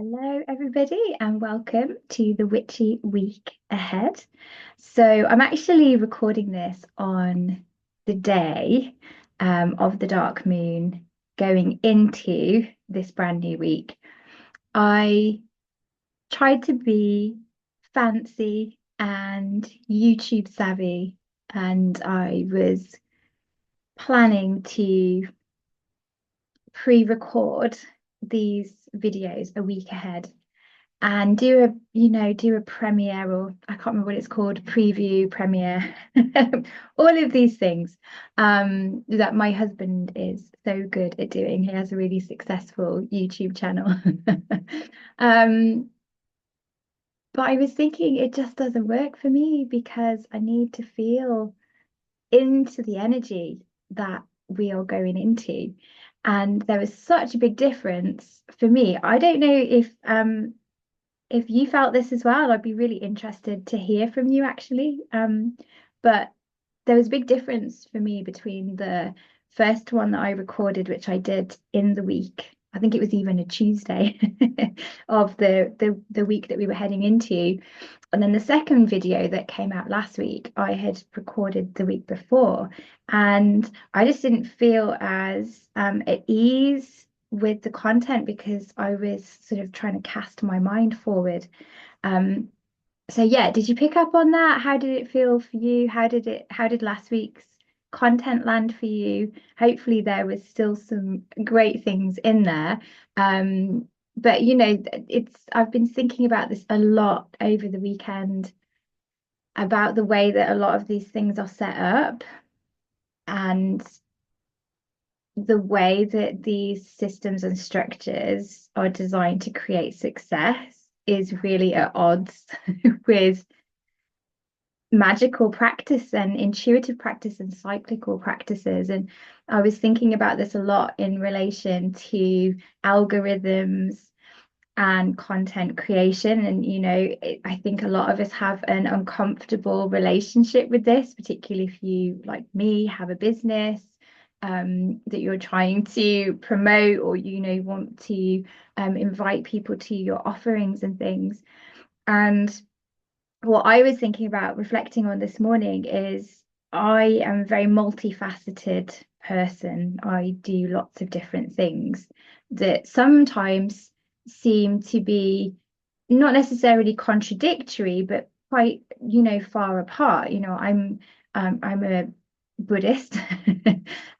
Hello, everybody, and welcome to the Witchy Week Ahead. So, I'm actually recording this on the day of the dark moon going into this brand new week. I tried to be fancy and YouTube savvy, and I was planning to pre-record these videos a week ahead and do a premiere, or I can't remember what it's called, preview, premiere, all of these things that my husband is so good at doing. He has a really successful YouTube channel. um, but I was thinking it just doesn't work for me because I need to feel into the energy that we are going into. And there was such a big difference for me. I don't know if you felt this as well. I'd be really interested to hear from you actually. But there was a big difference for me between the first one that I recorded, which I did in the week. I think it was even a Tuesday of the week that we were heading into. And then the second video that came out last week, I had recorded the week before. And I just didn't feel as at ease with the content because I was sort of trying to cast my mind forward. Um, so yeah, did you pick up on that? How did it feel for you? How did last week's content land for you? Hopefully there was still some great things in there. But I've been thinking about this a lot over the weekend about the way that a lot of these things are set up and the way that these systems and structures are designed to create success is really at odds with magical practice and intuitive practice and cyclical practices. And I was thinking about this a lot in relation to algorithms and content creation. And, I think a lot of us have an uncomfortable relationship with this, particularly if you, like me, have a business that you're trying to promote, or, want to invite people to your offerings and things. And what I was thinking about reflecting on this morning is I am a very multifaceted person. I do lots of different things that sometimes seem to be not necessarily contradictory, but quite, far apart. I'm a Buddhist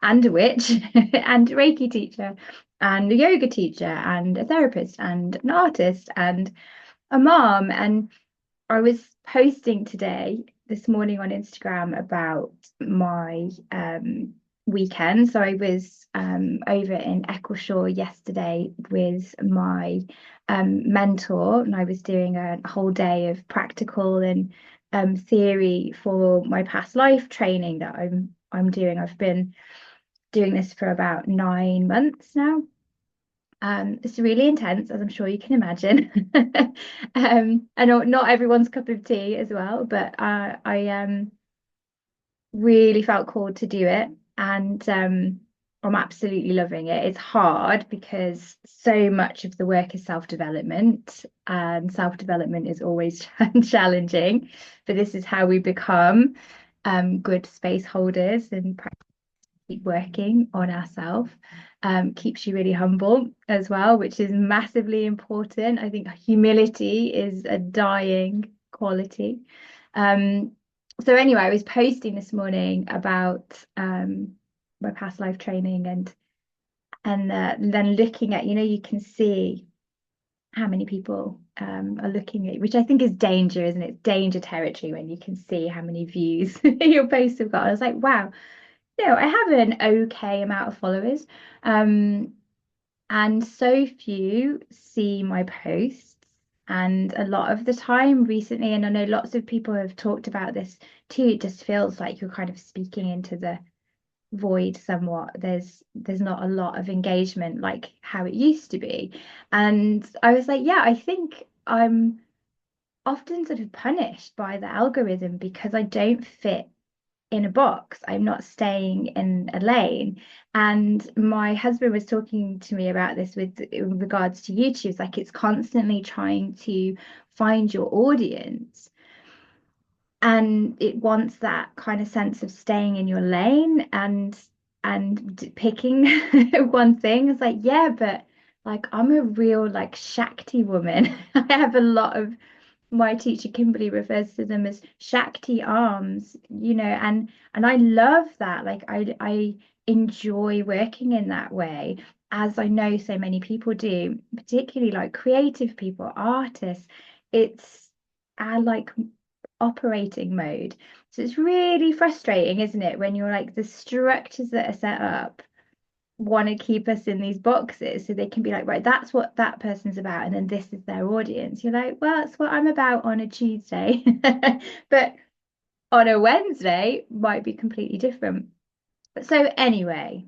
and a witch and a Reiki teacher and a yoga teacher and a therapist and an artist and a mom. And I was posting this morning on Instagram about my weekend. So I was over in Eccleshall yesterday with my mentor, and I was doing a whole day of practical and theory for my past life training that I'm doing. I've been doing this for about 9 months now. It's really intense, as I'm sure you can imagine. I know not everyone's cup of tea as well, but I really felt called to do it, and I'm absolutely loving it. It's hard because so much of the work is self-development, and self-development is always challenging, but this is how we become good space holders and keep working on ourselves. Keeps you really humble as well, which is massively important. I think humility is a dying quality. Um, so anyway, I was posting this morning about my past life training, and then looking at, you can see how many people are looking at, which I think is danger, isn't it? It's danger territory when you can see how many views your posts have got. I was like, wow, I have an okay amount of followers. Um, and so few see my posts. And a lot of the time recently, and I know lots of people have talked about this too, it just feels like you're kind of speaking into the void somewhat. There's not a lot of engagement like how it used to be. And I was like, yeah, I think I'm often sort of punished by the algorithm because I don't fit in a box. I'm not staying in a lane. And my husband was talking to me about this with in regards to YouTube. It's like it's constantly trying to find your audience, and it wants that kind of sense of staying in your lane and picking one thing. It's like, yeah, but like I'm a real like Shakti woman. I have a lot of, my teacher Kimberly refers to them as Shakti arms, and I love that. Like I enjoy working in that way, as I know so many people do, particularly like creative people, artists. It's our like operating mode. So it's really frustrating, isn't it, when you're like the structures that are set up want to keep us in these boxes so they can be like, right, that's what that person's about, and then this is their audience. You're like, well, that's what I'm about on a Tuesday, but on a Wednesday might be completely different. So anyway,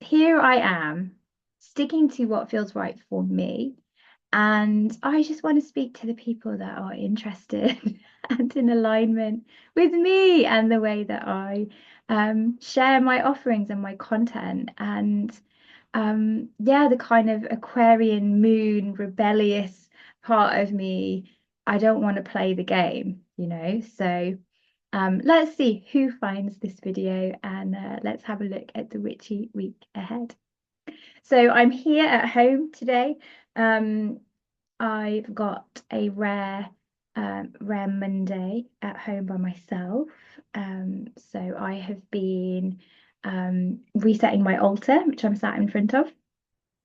here I am sticking to what feels right for me. And I just want to speak to the people that are interested and in alignment with me and the way that I share my offerings and my content. And yeah, the kind of Aquarian moon, rebellious part of me, I don't want to play the game. So let's see who finds this video, and let's have a look at the witchy week ahead. So I'm here at home today. Um, I've got a rare Monday at home by myself. So I have been resetting my altar, which I'm sat in front of.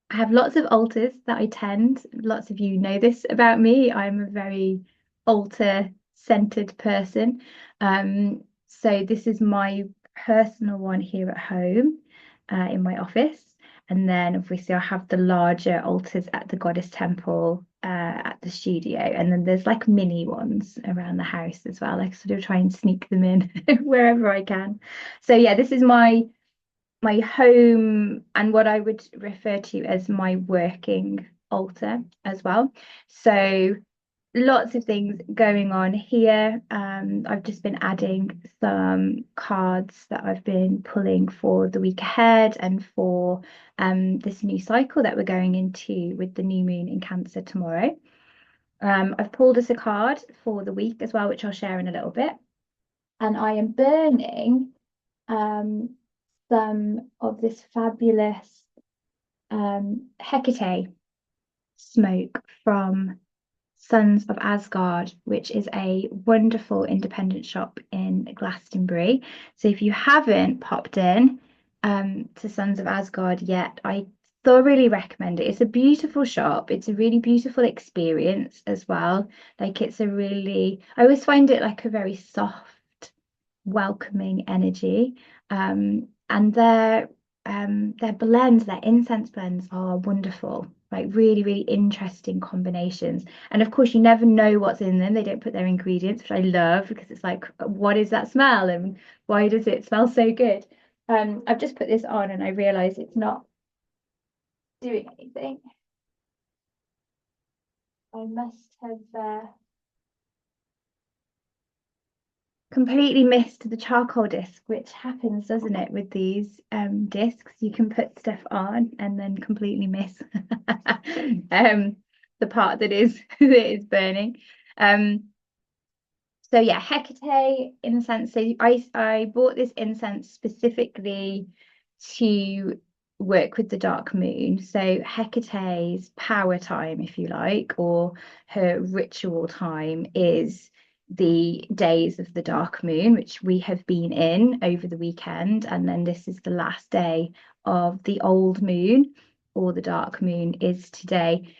I have lots of altars that I tend. Lots of you know this about me. I'm a very altar-centered person. So this is my personal one here at home, in my office. And then obviously I have the larger altars at the goddess temple, at the studio. And then there's like mini ones around the house as well. I sort of try and sneak them in wherever I can. So yeah, this is my home and what I would refer to as my working altar as well. So lots of things going on here. I've just been adding some cards that I've been pulling for the week ahead and for this new cycle that we're going into with the new moon in Cancer tomorrow. I've pulled us a card for the week as well, which I'll share in a little bit. And I am burning um, some of this fabulous Hecate smoke from Sons of Asgard, which is a wonderful independent shop in Glastonbury. So if you haven't popped in to Sons of Asgard yet, I thoroughly recommend it. It's a beautiful shop. It's a really beautiful experience as well. Like I always find it like a very soft, welcoming energy. And their blends, their incense blends are wonderful, like really, really interesting combinations. And of course, you never know what's in them. They don't put their ingredients, which I love because it's like, what is that smell and why does it smell so good? I've just put this on and I realize it's not doing anything. I must have completely missed the charcoal disc, which happens, doesn't it, with these discs? You can put stuff on and then completely miss the part that is that is burning. Um, so yeah, Hecate incense. So I bought this incense specifically to work with the dark moon. So Hecate's power time, if you like, or her ritual time is the days of the dark moon, which we have been in over the weekend. And then this is the last day of the old moon, or the dark moon is today.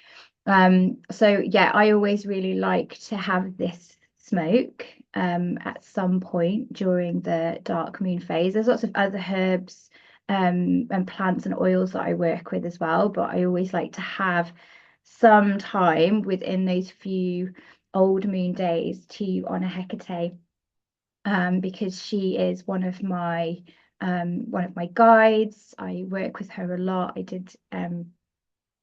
So yeah, I always really like to have this smoke at some point during the dark moon phase. There's lots of other herbs and plants and oils that I work with as well, but I always like to have some time within those few old moon days to honor Hecate, because she is one of my guides. I work with her a lot. I did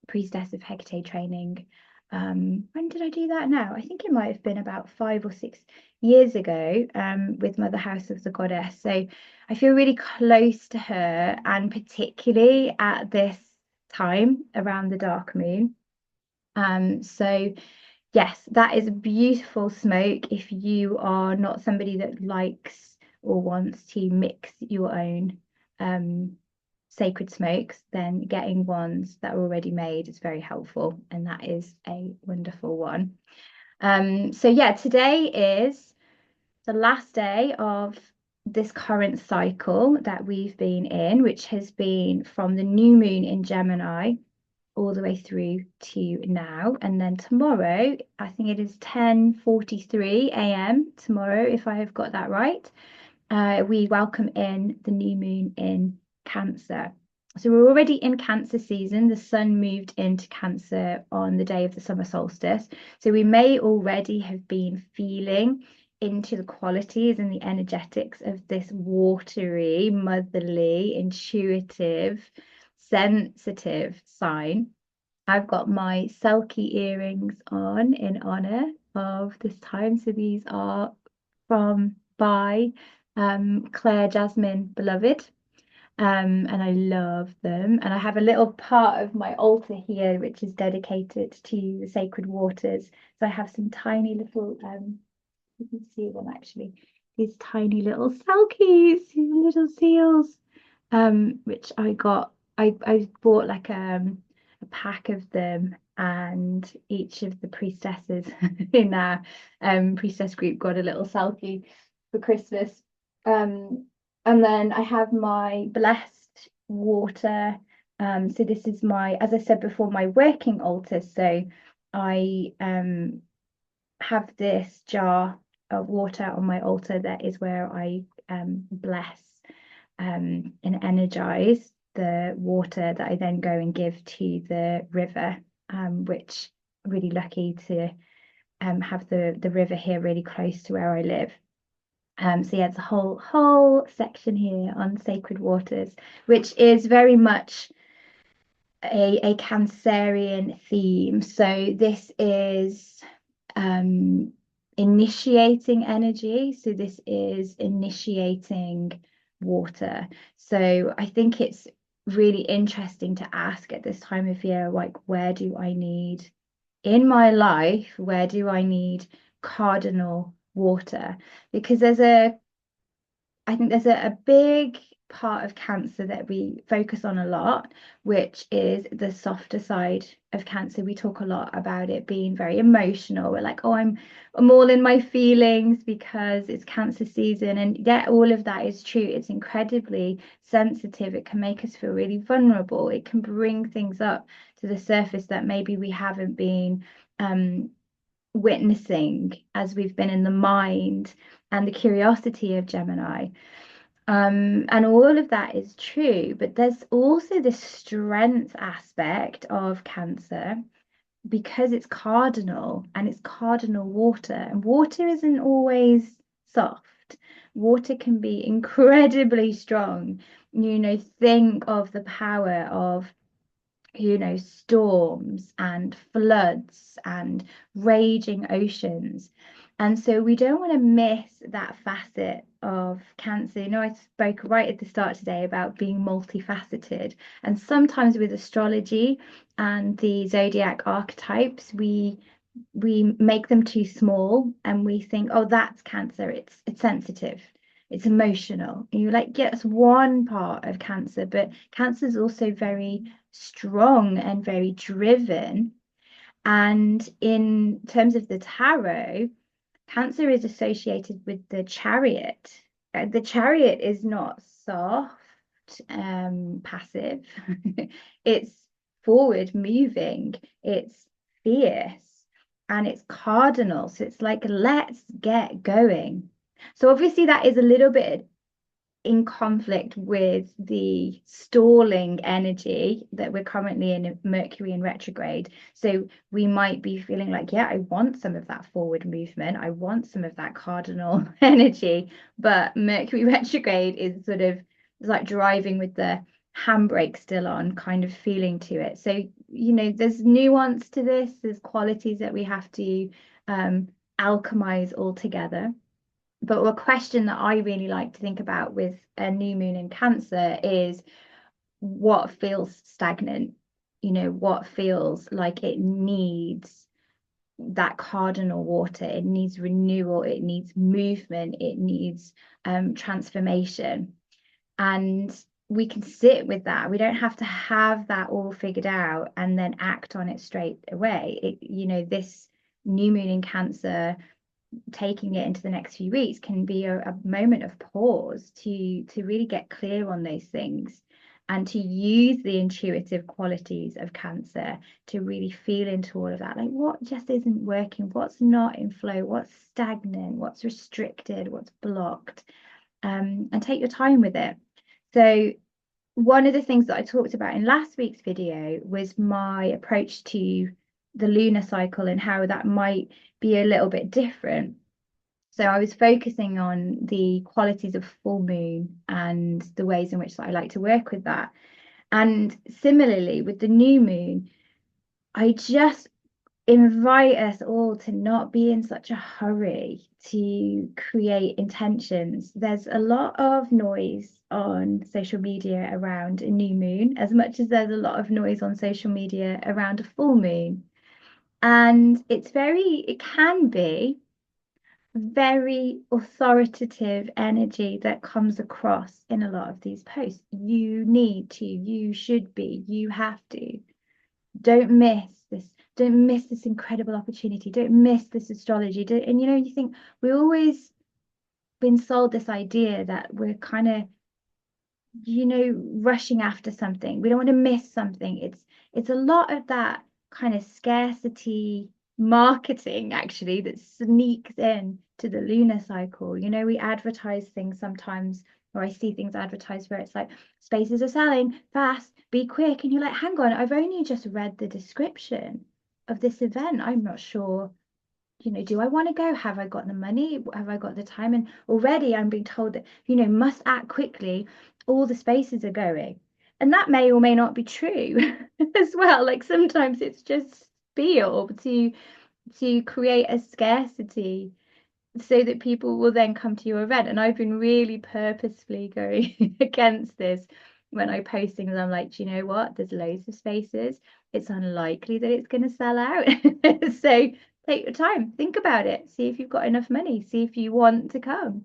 priestess of Hecate training when did I do that now? I think it might have been about 5 or 6 years ago, with Mother House of the Goddess. So I feel really close to her, and particularly at this time around the dark moon. So yes, that is a beautiful smoke. If you are not somebody that likes or wants to mix your own sacred smokes, then getting ones that are already made is very helpful, and that is a wonderful one. So yeah, today is the last day of this current cycle that we've been in, which has been from the new moon in Gemini all the way through to now. And then tomorrow, I think it is 10:43 a.m. tomorrow, if I have got that right, we welcome in the new moon in Cancer. So we're already in Cancer season. The sun moved into Cancer on the day of the summer solstice. So we may already have been feeling into the qualities and the energetics of this watery, motherly, intuitive, sensitive sign. I've got my Selkie earrings on in honor of this time. So these are from by Claire Jasmine Beloved. And I love them. And I have a little part of my altar here, which is dedicated to the sacred waters. So I have some tiny little, you can see them actually, these tiny little selkies, these little seals, which I got. I bought like a pack of them, and each of the priestesses in our priestess group got a little selkie for Christmas. And then I have my blessed water. So this is my, as I said before, my working altar. So I have this jar of water on my altar that is where I bless and energize the water that I then go and give to the river, which I'm really lucky to have the river here really close to where I live. So yeah, it's a whole section here on sacred waters, which is very much a Cancerian theme. So this is initiating energy. So this is initiating water. So I think it's really interesting to ask at this time of year, like, where do I need in my life, where do I need cardinal water? Because I think there's a big part of cancer that we focus on a lot, which is the softer side of cancer. We talk a lot about it being very emotional. We're like, oh, I'm all in my feelings because it's cancer season. And yeah, all of that is true. It's incredibly sensitive. It can make us feel really vulnerable. It can bring things up to the surface that maybe we haven't been witnessing as we've been in the mind and the curiosity of Gemini. And all of that is true, but there's also this strength aspect of Cancer because it's cardinal and it's cardinal water, and water isn't always soft. Water can be incredibly strong. Think of the power of storms and floods and raging oceans. And so we don't want to miss that facet of Cancer. I spoke right at the start today about being multifaceted. And sometimes with astrology and the zodiac archetypes, we make them too small and we think, oh, that's Cancer. It's sensitive. It's emotional. And you're like, yeah, it's one part of Cancer, but Cancer is also very strong and very driven. And in terms of the tarot, Cancer is associated with the Chariot. The Chariot is not soft, passive. It's forward moving. It's fierce, and it's cardinal. So it's like, let's get going. So obviously that is a little bit in conflict with the stalling energy that we're currently in Mercury in retrograde. So we might be feeling like, yeah, I want some of that forward movement. I want some of that cardinal energy. But Mercury retrograde is sort of, it's like driving with the handbrake still on kind of feeling to it. So, there's nuance to this, there's qualities that we have to alchemize all together. But a question that I really like to think about with a new moon in Cancer is what feels stagnant, what feels like it needs that cardinal water, it needs renewal, it needs movement, it needs transformation. And we can sit with that. We don't have to have that all figured out and then act on it straight away. This new moon in Cancer, taking it into the next few weeks, can be a moment of pause to really get clear on those things and to use the intuitive qualities of Cancer to really feel into all of that. Like, what just isn't working? What's not in flow? What's stagnant? What's restricted? What's blocked? And take your time with it. So one of the things that I talked about in last week's video was my approach to the lunar cycle and how that might be a little bit different. So I was focusing on the qualities of full moon and the ways in which I like to work with that. And similarly with the new moon, I just invite us all to not be in such a hurry to create intentions. There's a lot of noise on social media around a new moon, as much as there's a lot of noise on social media around a full moon. And it can be very authoritative energy that comes across in a lot of these posts. You need to, you should be, you have to. Don't miss this. Don't miss this incredible opportunity. Don't miss this astrology. And you think we always been sold this idea that we're kind of, rushing after something. We don't want to miss something. It's a lot of that kind of scarcity marketing actually that sneaks in to the lunar cycle. We advertise things sometimes, or I see things advertised where it's like spaces are selling fast, be quick, and you're like, hang on, I've only just read the description of this event. I'm not sure, do I want to go? Have I got the money? Have I got the time? And already I'm being told that, must act quickly. All the spaces are going. And that may or may not be true as well. Like sometimes it's just feel to create a scarcity so that people will then come to your event. And I've been really purposefully going against this when I post things. I'm like, do you know what? There's loads of spaces. It's unlikely that it's going to sell out. So take your time, think about it, see if you've got enough money, see if you want to come,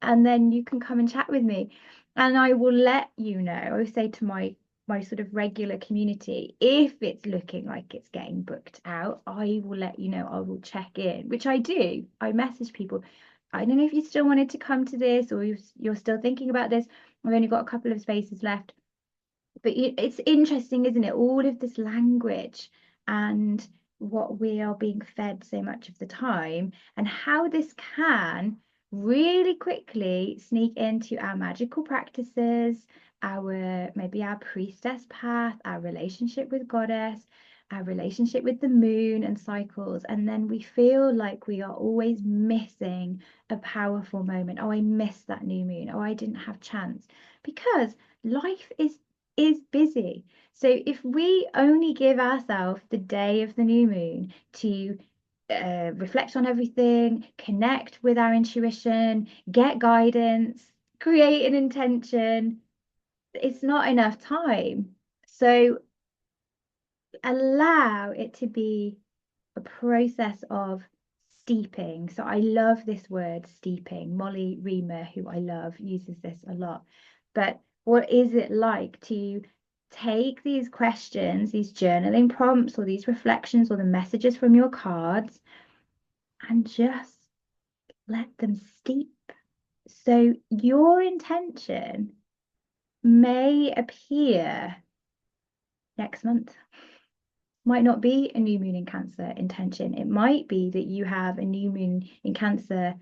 and then you can come and chat with me. And I will let you know. I always say to my sort of regular community, if it's looking like it's getting booked out, I will let you know. I will check in, which I do. I message people. I don't know if you still wanted to come to this or you're still thinking about this. I've only got a couple of spaces left. But it's interesting, isn't it? All of this language and what we are being fed so much of the time, and how this can really quickly sneak into our magical practices, maybe our priestess path, our relationship with goddess, our relationship with the moon and cycles. And then we feel like we are always missing a powerful moment. Oh, I missed that new moon. Oh, I didn't have chance. Because life is busy. So if we only give ourselves the day of the new moon to reflect on everything, connect with our intuition, get guidance, create an intention, it's not enough time. So allow it to be a process of steeping. So I love this word steeping. Molly Reamer, who I love, uses this a lot. But what is it like to take these questions, these journaling prompts, or these reflections, or the messages from your cards, and just let them steep? So your intention may appear next month. Might not be a new moon in Cancer intention. It might be that you have a new moon in Cancer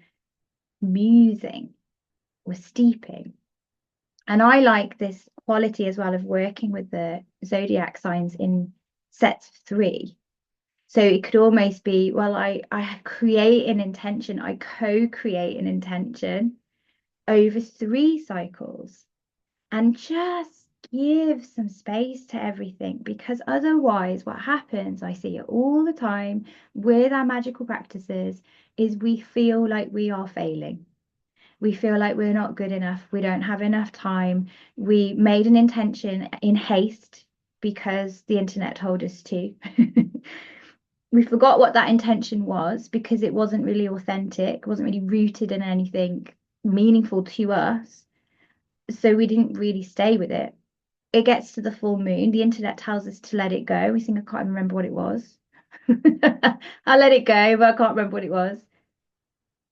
musing or steeping. And I like this quality as well of working with the zodiac signs in sets of 3. So it could almost be, well, I create an intention, I co-create an intention over 3 cycles, and just give some space to everything, because otherwise what happens, I see it all the time with our magical practices, is we feel like we are failing. We feel like we're not good enough. We don't have enough time. We made an intention in haste because the internet told us to. We forgot what that intention was because it wasn't really authentic, wasn't really rooted in anything meaningful to us. So we didn't really stay with it. It gets to the full moon. The internet tells us to let it go. We think, I can't remember what it was. I let it go, but I can't remember what it was.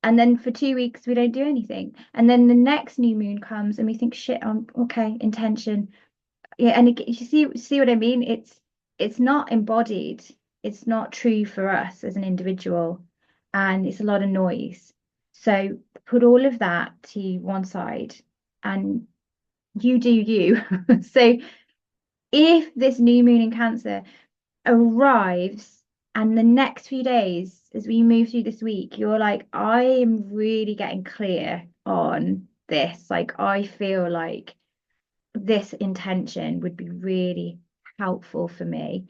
And then for 2 weeks, we don't do anything. And then the next new moon comes and we think, shit, okay, intention. Yeah, and you see what I mean? It's not embodied. It's not true for us as an individual, and it's a lot of noise. So put all of that to one side and you do you. So if this new moon in Cancer arrives and the next few days, as we move through this week, you're like, I am really getting clear on this. Like, I feel like this intention would be really helpful for me,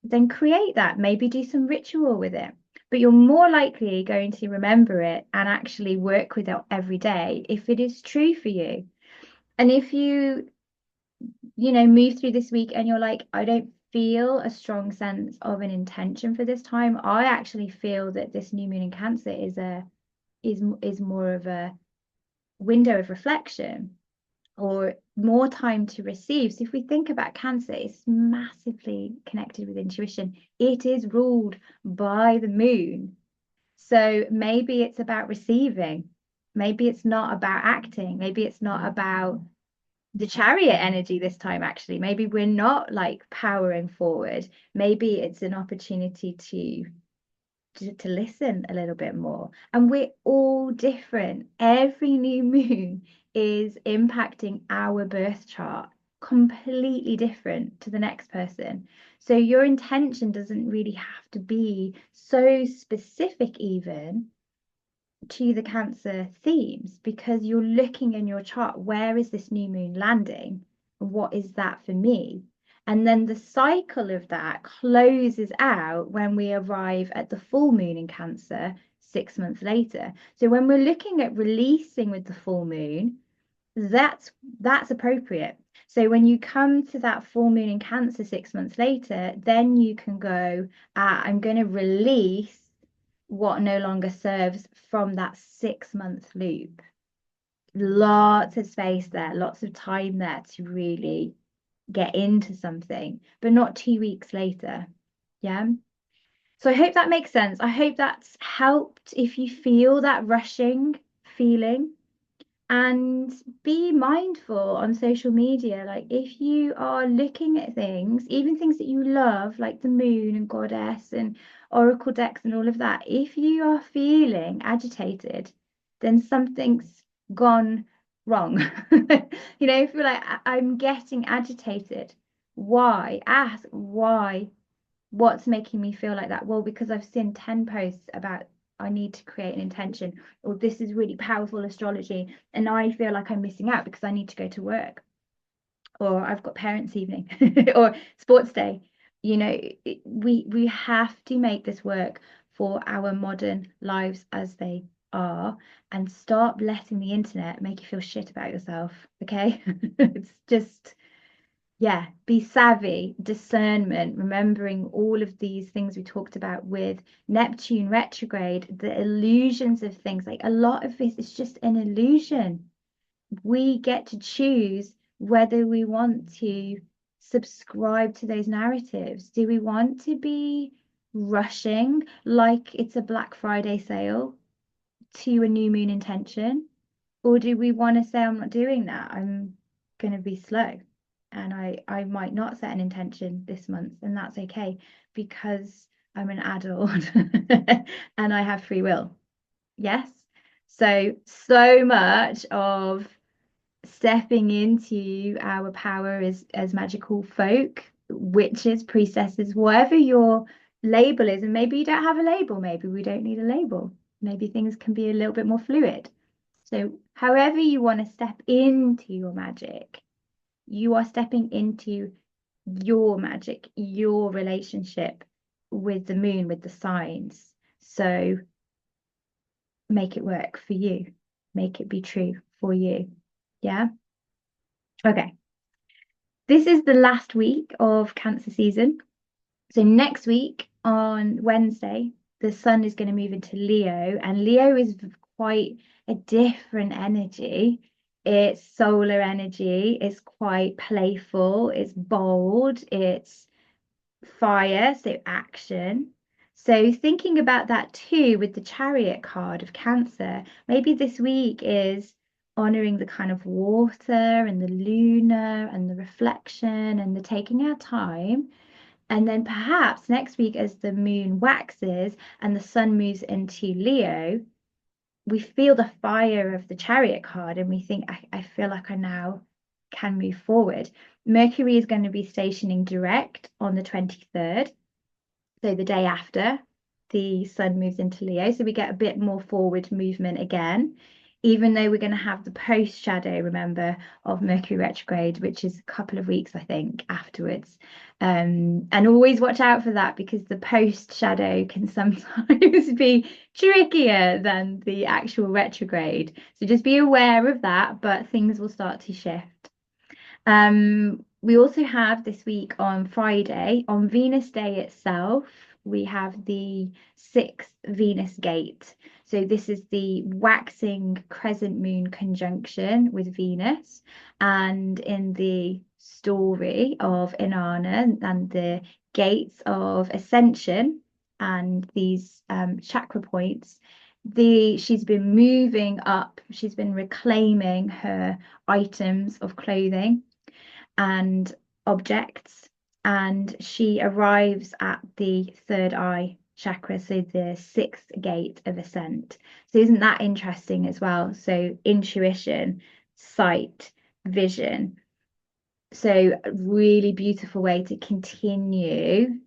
then create that. Maybe do some ritual with it. But you're more likely going to remember it and actually work with it every day if it is true for you. And if you move through this week and you're like, I don't feel a strong sense of an intention for this time, I actually feel that this new moon in Cancer is more of a window of reflection or more time to receive. So if we think about Cancer, it's massively connected with intuition. It is ruled by the moon. So maybe it's about receiving. Maybe it's not about acting. Maybe it's not about the chariot energy this time, actually. Maybe we're not like powering forward. Maybe it's an opportunity to listen a little bit more. And we're all different. Every new moon is impacting our birth chart completely different to the next person. So your intention doesn't really have to be so specific even to the Cancer themes, because you're looking in your chart, where is this new moon landing? What is that for me? And then the cycle of that closes out when we arrive at the full moon in Cancer 6 months later. So when we're looking at releasing with the full moon, that's appropriate. So when you come to that full moon in Cancer 6 months later, then you can go, I'm going to release what no longer serves from that 6 month loop. Lots of space there, lots of time there to really get into something, but not 2 weeks later. Yeah. So I hope that makes sense. I hope that's helped if you feel that rushing feeling. And be mindful on social media. Like, if you are looking at things, even things that you love, like the moon and goddess and oracle decks and all of that, if you are feeling agitated, then something's gone wrong. If you're like, I'm getting agitated, why? Ask why. What's making me feel like that? Well, because I've seen 10 posts about I need to create an intention, or this is really powerful astrology, and I feel like I'm missing out because I need to go to work, or I've got parents' evening, or sports day. We have to make this work for our modern lives as they are, and stop letting the internet make you feel shit about yourself. Okay. It's just, yeah, be savvy, discernment, remembering all of these things we talked about with Neptune retrograde, the illusions of things. Like, a lot of this is just an illusion. We get to choose whether we want to subscribe to those narratives. Do we want to be rushing like it's a Black Friday sale to a new moon intention? Or do we want to say, I'm not doing that? I'm going to be slow. And I might not set an intention this month, and that's okay, because I'm an adult and I have free will. Yes. So much of stepping into our power as magical folk, witches, priestesses, whatever your label is. And maybe you don't have a label, maybe we don't need a label. Maybe things can be a little bit more fluid. So however you want to step into your magic, You are stepping into your magic, your relationship with the moon, with the signs. So make it work for you, make it be true for you. Yeah. Okay. This is the last week of Cancer season. So next week on Wednesday, the sun is going to move into Leo, and Leo is quite a different energy. It's solar energy, it's quite playful, it's bold, it's fire, so action. So thinking about that too with the Chariot card of Cancer, maybe this week is honoring the kind of water and the lunar and the reflection and the taking our time. And then perhaps next week, as the moon waxes and the sun moves into Leo, we feel the fire of the Chariot card and we think, I feel like I now can move forward. Mercury is going to be stationing direct on the 23rd, so the day after the sun moves into Leo. So we get a bit more forward movement again, even though we're going to have the post shadow, remember, of Mercury retrograde, which is a couple of weeks, I think, afterwards. And always watch out for that because the post shadow can sometimes be trickier than the actual retrograde. So just be aware of that, but things will start to shift. We also have this week on Friday, on Venus Day itself, we have the sixth Venus gate. So this is the waxing crescent moon conjunction with Venus. And in the story of Inanna and the gates of ascension and these chakra points, she's been moving up, she's been reclaiming her items of clothing and objects, and she arrives at the third eye chakra, so the sixth gate of ascent. So isn't that interesting as well? So intuition, sight, vision. So a really beautiful way to continue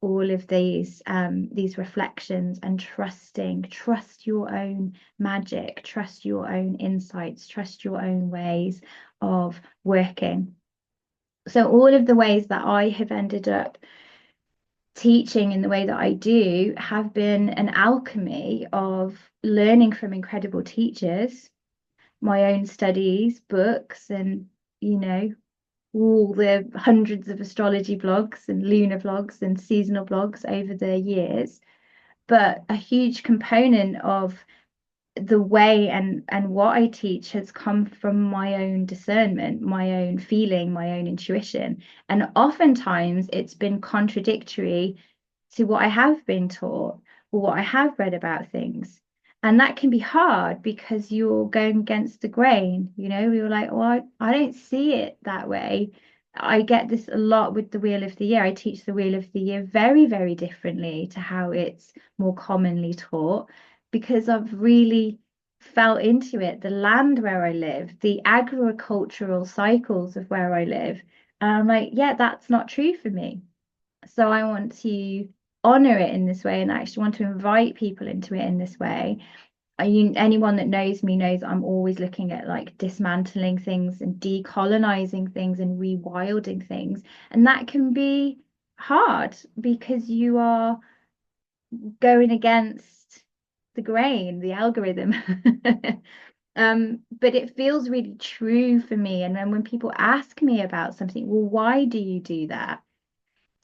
all of these reflections and trust your own magic, trust your own insights, trust your own ways of working. So all of the ways that I have ended up teaching in the way that I do have been an alchemy of learning from incredible teachers, my own studies, books, and all the hundreds of astrology blogs and lunar blogs and seasonal blogs over the years. But a huge component of the way and what I teach has come from my own discernment, my own feeling, my own intuition. And oftentimes it's been contradictory to what I have been taught or what I have read about things. And that can be hard because you're going against the grain. You're like, well, I don't see it that way. I get this a lot with the Wheel of the Year. I teach the Wheel of the Year very, very differently to how it's more commonly taught because I've really felt into it, the land where I live, the agricultural cycles of where I live. And I'm like, yeah, that's not true for me. So I want to honor it in this way and actually want to invite people into it in this way. Anyone that knows me knows I'm always looking at like dismantling things and decolonizing things and rewilding things. And that can be hard because you are going against the grain, the algorithm. But it feels really true for me. And then when people ask me about something, well, why do you do that?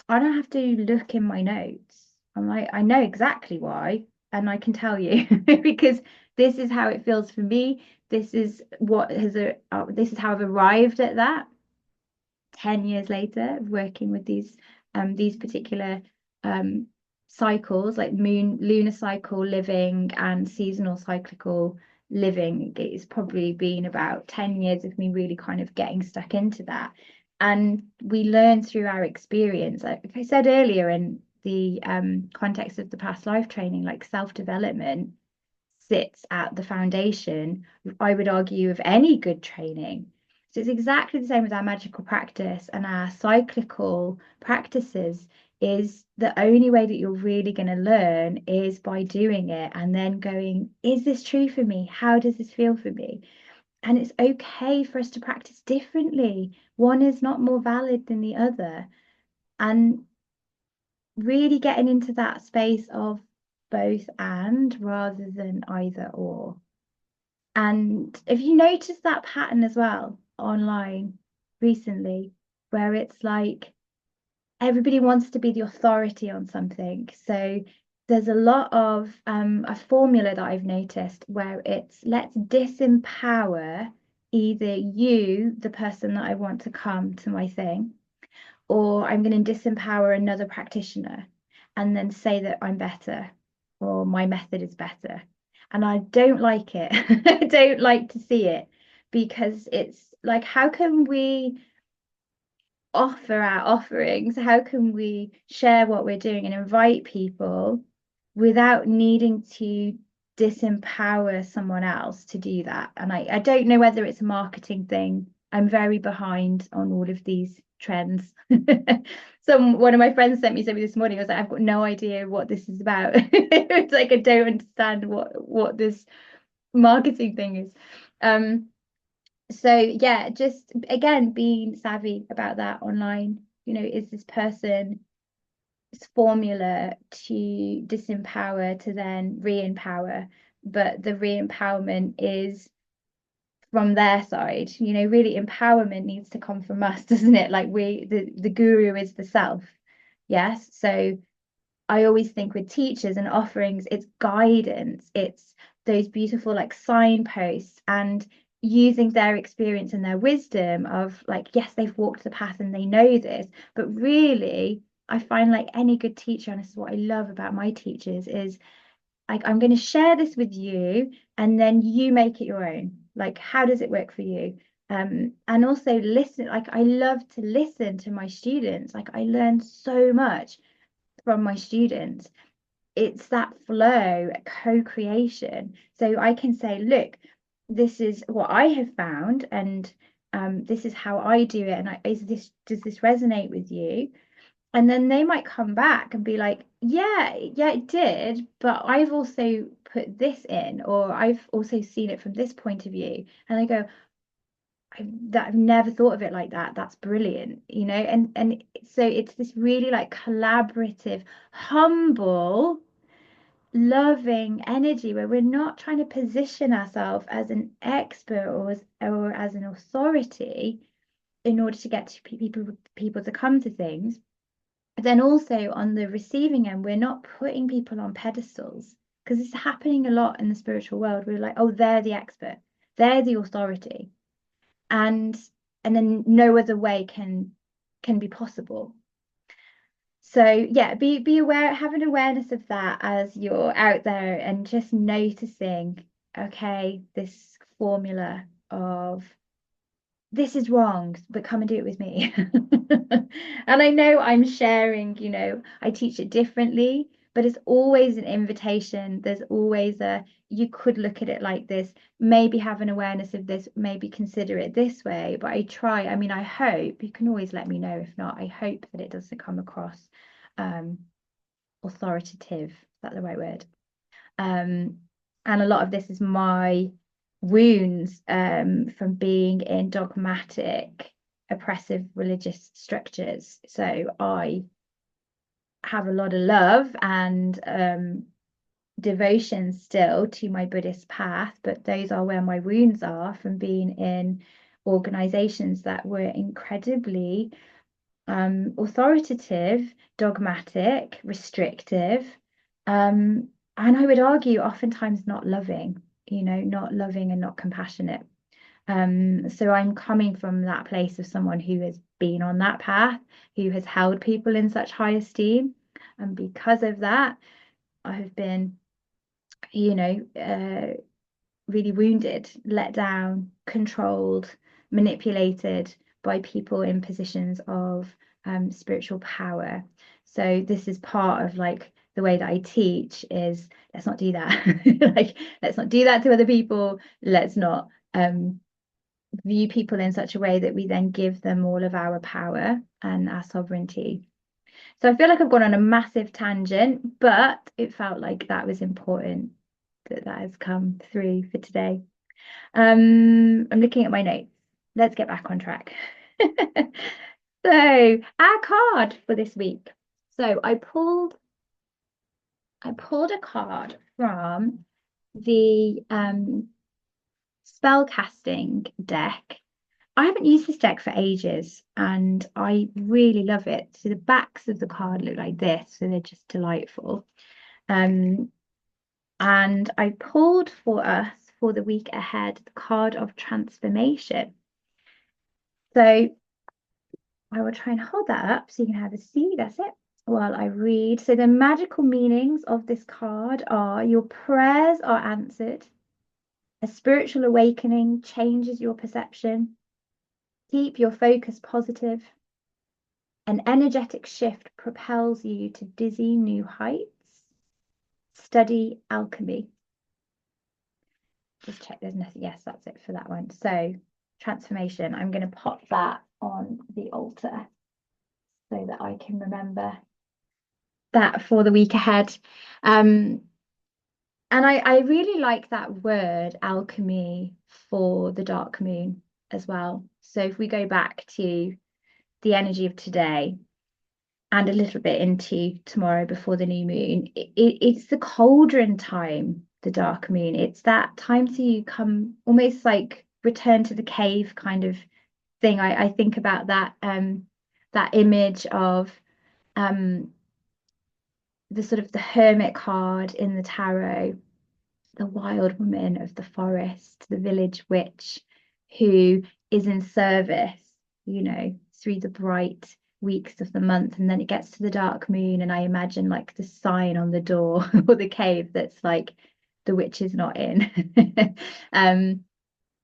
I don't have to look in my notes. I'm like, I know exactly why, and I can tell you because this is how it feels for me. This is this is how I've arrived at that 10 years later of working with these particular um cycles like lunar cycle living and seasonal cyclical living. It's probably been about 10 years of me really kind of getting stuck into that. And we learn through our experience. Like I said earlier in the context of the past life training, like self-development sits at the foundation, I would argue, of any good training. So it's exactly the same with our magical practice and our cyclical practices. Is the only way that you're really going to learn is by doing it and then going, is this true for me? How does this feel for me? And it's okay for us to practice differently. One is not more valid than the other. And really getting into that space of both and rather than either or. And if you notice that pattern as well online recently, where it's like everybody wants to be the authority on something. So there's a lot of a formula that I've noticed where it's let's disempower either you, the person that I want to come to my thing, or I'm going to disempower another practitioner and then say that I'm better or my method is better. And I don't like it. I don't like to see it because it's like, how can we offer our offerings? How can we share what we're doing and invite people without needing to disempower someone else to do that? And I don't know whether it's a marketing thing. I'm very behind on all of these trends. One of my friends sent me something this morning. I was like, I've got no idea what this is about. It's like I don't understand what this marketing thing is. So yeah, just again being savvy about that online. Is this person's formula to disempower to then re-empower, but the re-empowerment is from their side. Really empowerment needs to come from us, doesn't it? Like the guru is the self. Yes. So I always think with teachers and offerings, it's guidance, it's those beautiful like signposts and using their experience and their wisdom of like, yes, they've walked the path and they know this, but really, I find like any good teacher, and this is what I love about my teachers, is like, I'm going to share this with you and then you make it your own. Like, how does it work for you? And also listen, like I love to listen to my students. Like I learn so much from my students. It's that flow, co-creation. So I can say, look, this is what I have found, and this is how I do it. And does this resonate with you? And then they might come back and be like, yeah, it did, but I've also put this in, or I've also seen it from this point of view. And I go, I've never thought of it like that. That's brilliant, and so it's this really like collaborative, humble, loving energy where we're not trying to position ourselves as an expert or as an authority in order to get to people to come to things. But then also on the receiving end, we're not putting people on pedestals because it's happening a lot in the spiritual world. We're like, oh, they're the expert, they're the authority, and then no other way can be possible. So yeah, be aware, have an awareness of that as you're out there and just noticing, okay, this formula of this is wrong, but come and do it with me. And I know I'm sharing, I teach it differently, but it's always an invitation. There's always you could look at it like this, maybe have an awareness of this, maybe consider it this way. But I mean, I hope you can always let me know if not. I hope that it doesn't come across um, authoritative. Is that the right word? Um, and a lot of this is my wounds from being in dogmatic, oppressive religious structures. So I have a lot of love and devotion still to my Buddhist path, but those are where my wounds are from being in organizations that were incredibly authoritative, dogmatic, restrictive, and I would argue oftentimes not loving, not loving and not compassionate. So I'm coming from that place of someone who has been on that path, who has held people in such high esteem. And because of that, I have been, really wounded, let down, controlled, manipulated by people in positions of spiritual power. So this is part of like the way that I teach is let's not do that. Like let's not do that to other people. Let's not view people in such a way that we then give them all of our power and our sovereignty. So I feel like I've gone on a massive tangent, but it felt like that was important that has come through for today. I'm looking at my notes. Let's get back on track. So, our card for this week. So, I pulled a card from the spell casting deck. I haven't used this deck for ages and I really love it. So the backs of the card look like this, so they're just delightful. Um, and I pulled for us for the week ahead the card of transformation. So I will try and hold that up so you can have a see. That's it. While I read. So the magical meanings of this card are your prayers are answered. A spiritual awakening changes your perception. Keep your focus positive. An energetic shift propels you to dizzy new heights. Study alchemy. Just check there's nothing. Yes, that's it for that one. So, transformation. I'm going to pop that on the altar so that I can remember that for the week ahead. And I really like that word alchemy for the dark moon as well. So if we go back to the energy of today and a little bit into tomorrow before the new moon, it's the cauldron time, the dark moon. It's that time to come almost like return to the cave kind of thing. I think about that image of um the sort of the hermit card in the tarot, the wild woman of the forest, the village witch who is in service, through the bright weeks of the month. And then it gets to the dark moon, and I imagine like the sign on the door or the cave that's like, the witch is not in.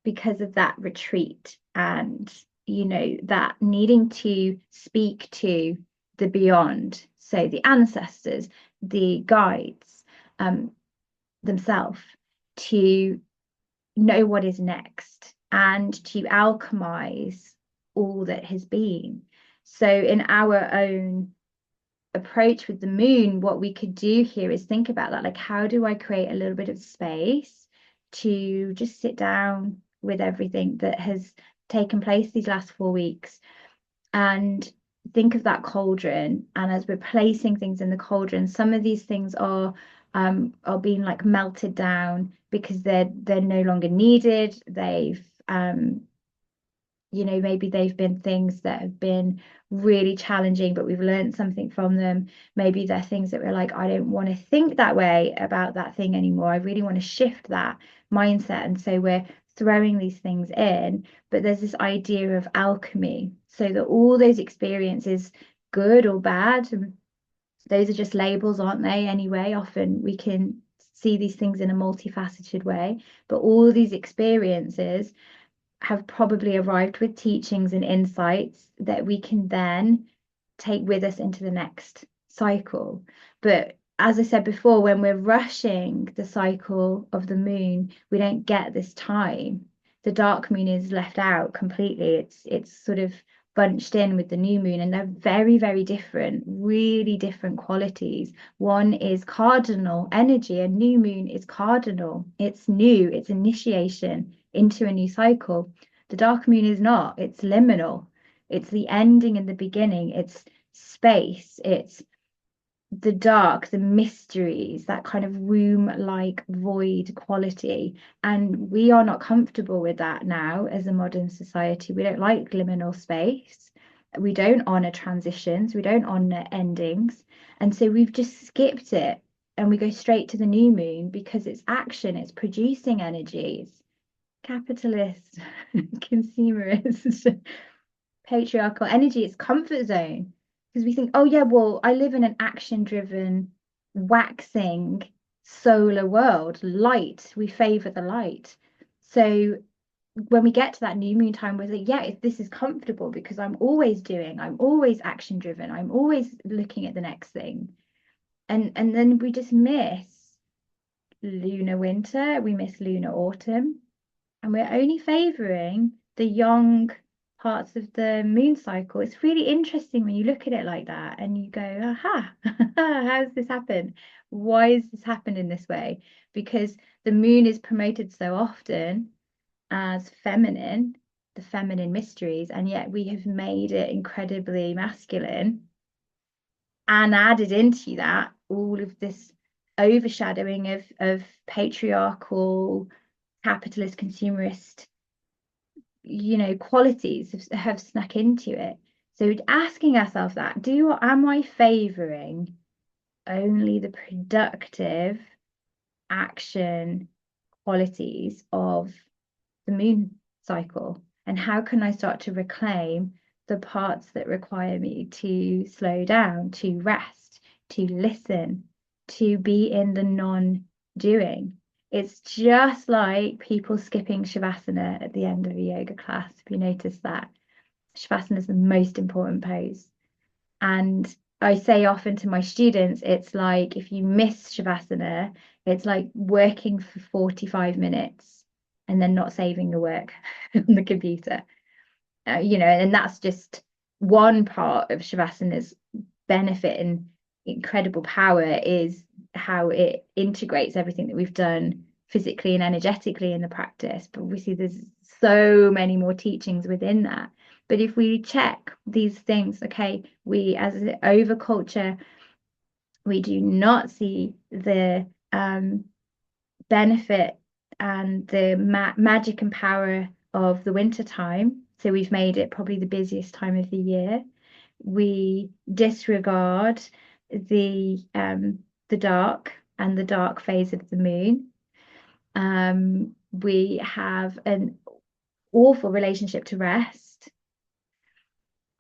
Because of that retreat and, that needing to speak to the beyond. So the ancestors, the guides, themselves to know what is next and to alchemize all that has been. So, in our own approach with the moon, what we could do here is think about that, like, how do I create a little bit of space to just sit down with everything that has taken place these last 4 weeks and think of that cauldron. And as we're placing things in the cauldron, some of these things are being like melted down because they're no longer needed. They've maybe they've been things that have been really challenging, but we've learned something from them. Maybe they're things that we're like, I don't want to think that way about that thing anymore. I really want to shift that mindset. And so we're throwing these things in, but there's this idea of alchemy, so that all those experiences, good or bad, those are just labels, aren't they? Anyway, often we can see these things in a multifaceted way, but all these experiences have probably arrived with teachings and insights that we can then take with us into the next cycle. But as I said before, when we're rushing the cycle of the moon, we don't get this time. The dark moon is left out completely. It's sort of bunched in with the new moon, and they're very, very different, really different qualities. One is cardinal energy, a new moon is cardinal. It's new, it's initiation into a new cycle. The dark moon is not, it's liminal. It's the ending and the beginning. It's space. It's the dark, the mysteries, that kind of womb-like void quality. And we are not comfortable with that now as a modern society. We don't like liminal space. We don't honor transitions. We don't honor endings. And so we've just skipped it and we go straight to the new moon because it's action, it's producing energies. Capitalist, consumerist, patriarchal energy, it's comfort zone because we think, oh yeah, well, I live in an action-driven, waxing solar world. Light, we favor the light. So when we get to that new moon time, we're like, yeah, this is comfortable because I'm always doing, I'm always action-driven, I'm always looking at the next thing. And then we just miss lunar winter, we miss lunar autumn, and we're only favoring the young parts of the moon cycle. It's really interesting when you look at it like that and you go, aha, how has this happened? Why has this happened in this way? Because the moon is promoted so often as feminine, the feminine mysteries, and yet we have made it incredibly masculine and added into that all of this overshadowing of patriarchal, capitalist, consumerist, qualities have snuck into it. So asking ourselves that, am I favoring only the productive action qualities of the moon cycle? And how can I start to reclaim the parts that require me to slow down, to rest, to listen, to be in the non-doing? It's just like people skipping Shavasana at the end of a yoga class. If you notice that, Shavasana is the most important pose. And I say often to my students, it's like if you miss Shavasana, it's like working for 45 minutes and then not saving your work on the computer. And that's just one part of Shavasana's benefit and incredible power is how it integrates everything that we've done physically and energetically in the practice. But obviously, there's so many more teachings within that. But if we check these things, okay, we as an over culture, we do not see the benefit and the magic and power of the winter time. So we've made it probably the busiest time of the year. We disregard the dark and the dark phase of the moon. We have an awful relationship to rest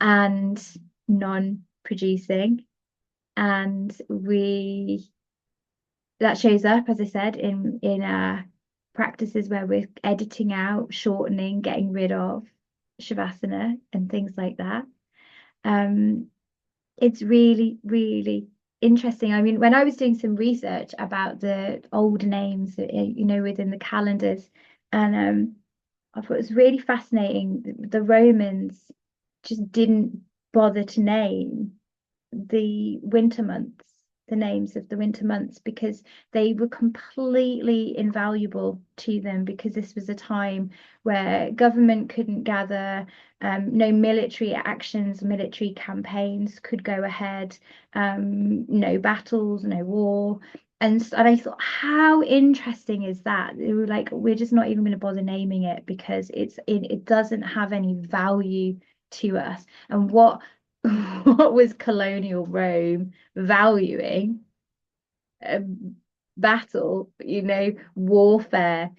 and non-producing, and that shows up, as I said, in practices where we're editing out, shortening, getting rid of Shavasana and things like that. It's really, really interesting. I mean, when I was doing some research about the old names, within the calendars, and I thought it was really fascinating. The Romans just didn't bother to name the winter months, the names of the winter months, because they were completely invaluable to them, because this was a time where government couldn't gather, no military actions, military campaigns could go ahead, no battles, no war. And I thought, how interesting is that? They were like, we're just not even going to bother naming it because it doesn't have any value to us. And what was colonial Rome valuing? Battle, warfare,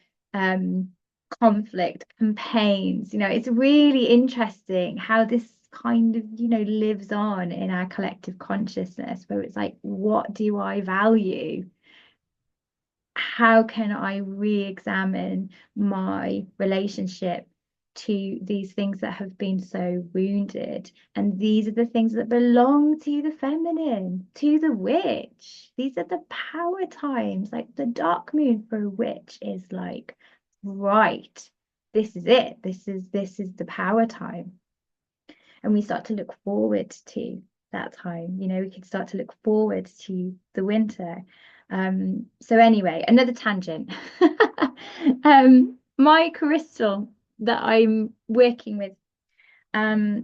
conflict, campaigns. It's really interesting how this kind of, lives on in our collective consciousness, where it's like, what do I value? How can I re-examine my relationship to these things that have been so wounded? And these are the things that belong to the feminine, to the witch. These are the power times. Like the dark moon for a witch is like, right, this is it. This is the power time. And we start to look forward to that time. We can start to look forward to the winter. So anyway, another tangent. My crystal that I'm working with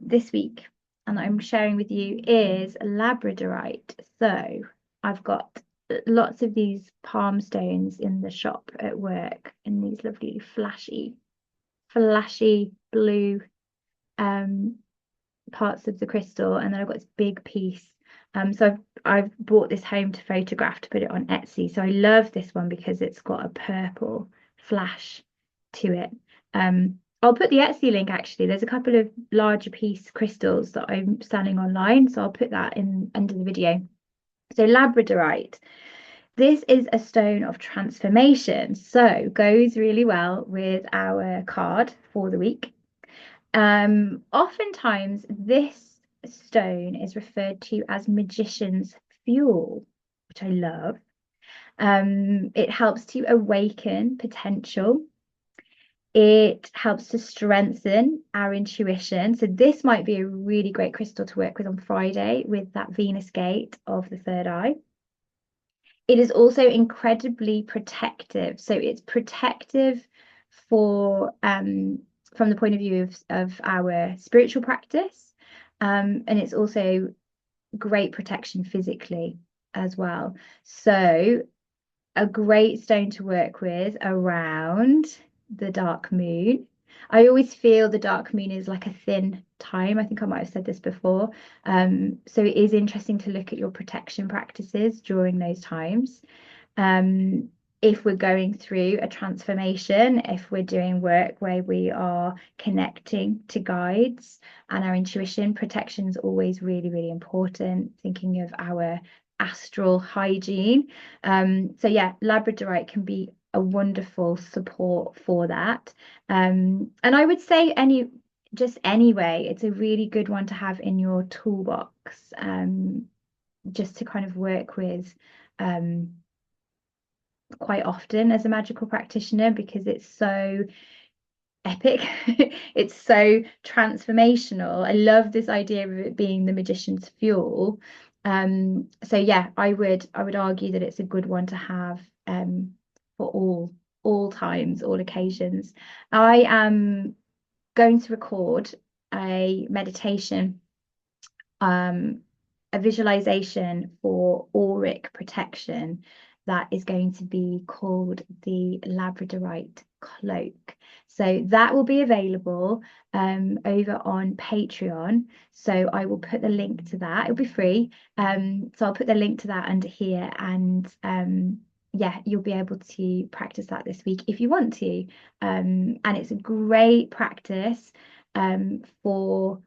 this week and that I'm sharing with you is Labradorite. So I've got lots of these palm stones in the shop at work in these lovely flashy blue parts of the crystal, and then I've got this big piece. So I've brought this home to photograph to put it on Etsy. So I love this one because it's got a purple flash to it. I'll put the Etsy link actually. There's a couple of larger piece crystals that I'm selling online, so I'll put that in under the video. So Labradorite. This is a stone of transformation, so goes really well with our card for the week. Oftentimes this stone is referred to as magician's fuel, which I love. It helps to awaken potential. It helps to strengthen our intuition. So this might be a really great crystal to work with on Friday with that Venus gate of the third eye. It is also incredibly protective. So it's protective from the point of view of our spiritual practice. And it's also great protection physically as well. So a great stone to work with around the dark moon. I always feel the dark moon is like a thin time. I think I might have said this before. So it is interesting to look at your protection practices during those times. Um, if we're going through a transformation, if we're doing work where we are connecting to guides and our intuition, protection is always really, really important, thinking of our astral hygiene. So yeah, Labradorite can be a wonderful support for that. And I would say just anyway, it's a really good one to have in your toolbox, just to kind of work with. Quite often as a magical practitioner, because it's so epic. It's so transformational. I love this idea of it being the magician's fuel. So yeah, I would argue that it's a good one to have for all times, all occasions. I am going to record a meditation, um, a visualization for auric protection that is going to be called the Labradorite cloak. So that will be available over on Patreon. So I will put the link to that. It'll be free. So I'll put the link to that under here, and yeah, you'll be able to practice that this week if you want to. And it's a great practice for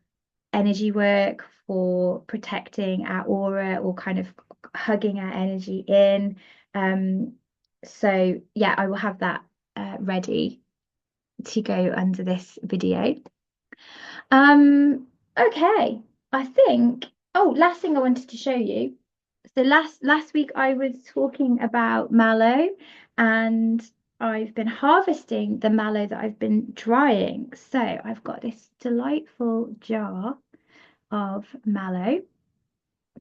energy work, for protecting our aura or kind of hugging our energy in. So yeah, I will have that ready to go under this video. Okay, I think, oh, last thing I wanted to show you. So last week I was talking about mallow, and I've been harvesting the mallow that I've been drying. So I've got this delightful jar of mallow,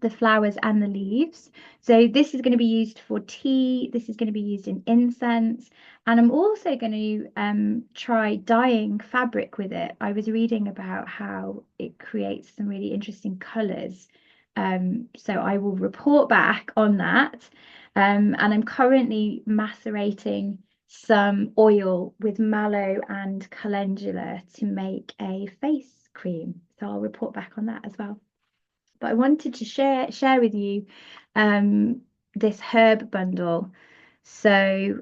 the flowers and the leaves. So this is going to be used for tea. This is going to be used in incense. And I'm also going to try dyeing fabric with it. I was reading about how it creates some really interesting colours. So I will report back on that. And I'm currently macerating some oil with mallow and calendula to make a face cream. So I'll report back on that as well. But I wanted to share with you this herb bundle. So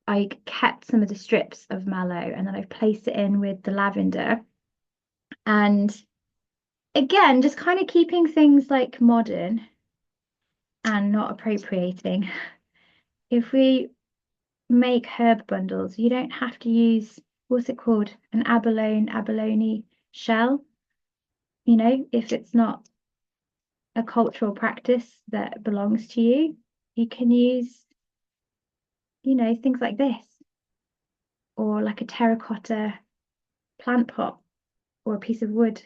I kept some of the strips of mallow, and then I've placed it in with the lavender. And again, just kind of keeping things like modern and not appropriating. If we make herb bundles, you don't have to use, what's it called? An abalone shell. If it's not a cultural practice that belongs to you, you can use, things like this, or like a terracotta plant pot or a piece of wood.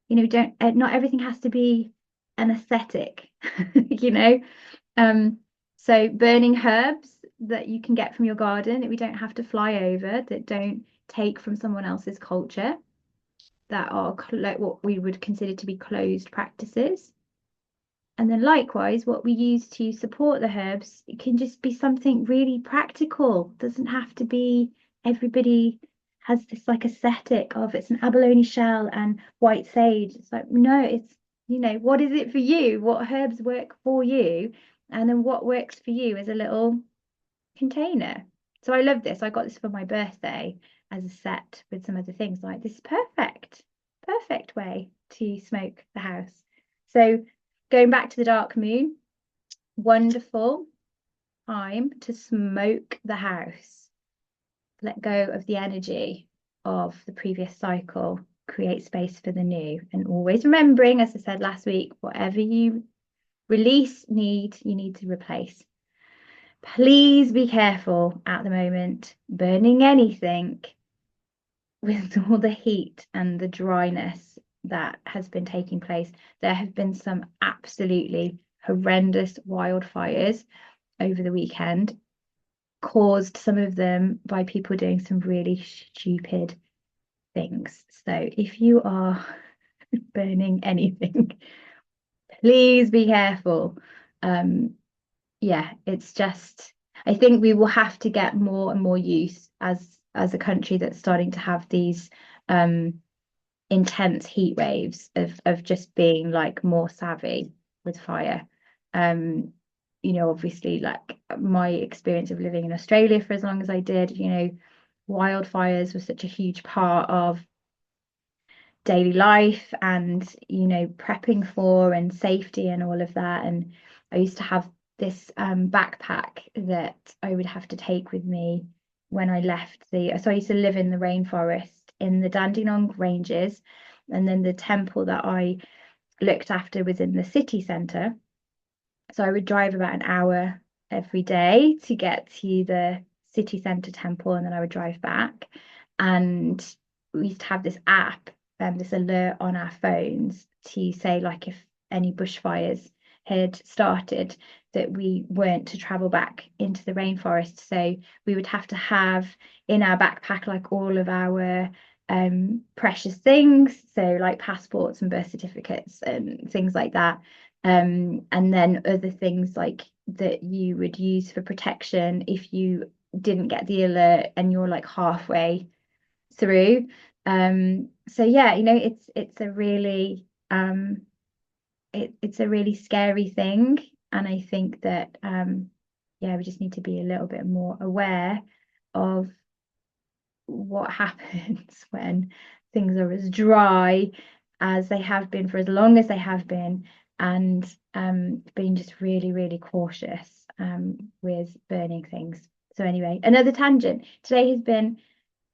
Don't not everything has to be an aesthetic, you know. So burning herbs that you can get from your garden that we don't have to fly over, that don't take from someone else's culture, that are like what we would consider to be closed practices. And then likewise, what we use to support the herbs, it can just be something really practical. It doesn't have to be everybody has this like aesthetic of it's an abalone shell and white sage. It's like, no, it's, what is it for you? What herbs work for you? And then what works for you as a little container. So I love this. I got this for my birthday as a set with some other things. Like, this is perfect way to smoke the house. So going back to the dark moon, wonderful time to smoke the house. Let go of the energy of the previous cycle, create space for the new. And always remembering, as I said last week, whatever you release, you need to replace. Please be careful at the moment, burning anything with all the heat and the dryness that has been taking place. There have been some absolutely horrendous wildfires over the weekend. caused, some of them by people doing some really stupid things. So if you are burning anything, please be careful. Um, yeah, it's just, I think we will have to get more and more use as a country that's starting to have these intense heat waves of just being like more savvy with fire. Um, obviously, like my experience of living in Australia for as long as I did, wildfires were such a huge part of daily life and prepping for and safety and all of that. And I used to have this backpack that I would have to take with me when I left so I used to live in the rainforest in the Dandenong Ranges, and then the temple that I looked after was in the city centre. So I would drive about an hour every day to get to the city centre temple, and then I would drive back. And we used to have this app, this alert on our phones to say, like, if any bushfires had started, that we weren't to travel back into the rainforest. So we would have to have in our backpack, like, all of our precious things, so like passports and birth certificates and things like that, and then other things like that you would use for protection if you didn't get the alert and you're like halfway through. So yeah, it's a really it's a really scary thing, and I think that yeah, we just need to be a little bit more aware of what happens when things are as dry as they have been for as long as they have been, and being just really, really cautious with burning things. So anyway, another tangent. Today has been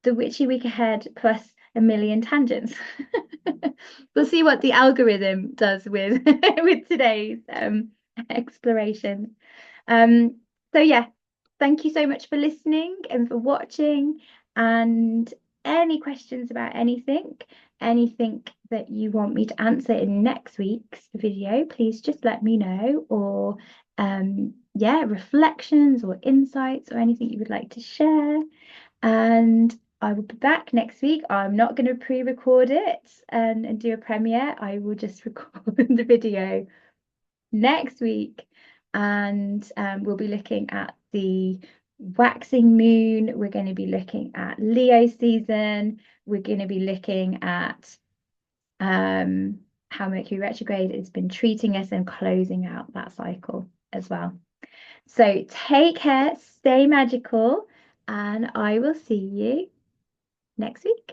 the Witchy Week Ahead plus a million tangents. We'll see what the algorithm does with with today's exploration. Um, so yeah, thank you so much for listening and for watching. And any questions about anything that you want me to answer in next week's video, please just let me know. Or yeah, reflections or insights or anything you would like to share. And I will be back next week. I'm not going to pre-record it and do a premiere. I will just record the video next week, and we'll be looking at the waxing moon. We're going to be looking at Leo season. We're going to be looking at how Mercury retrograde has been treating us and closing out that cycle as well. So take care, stay magical, and I will see you next week.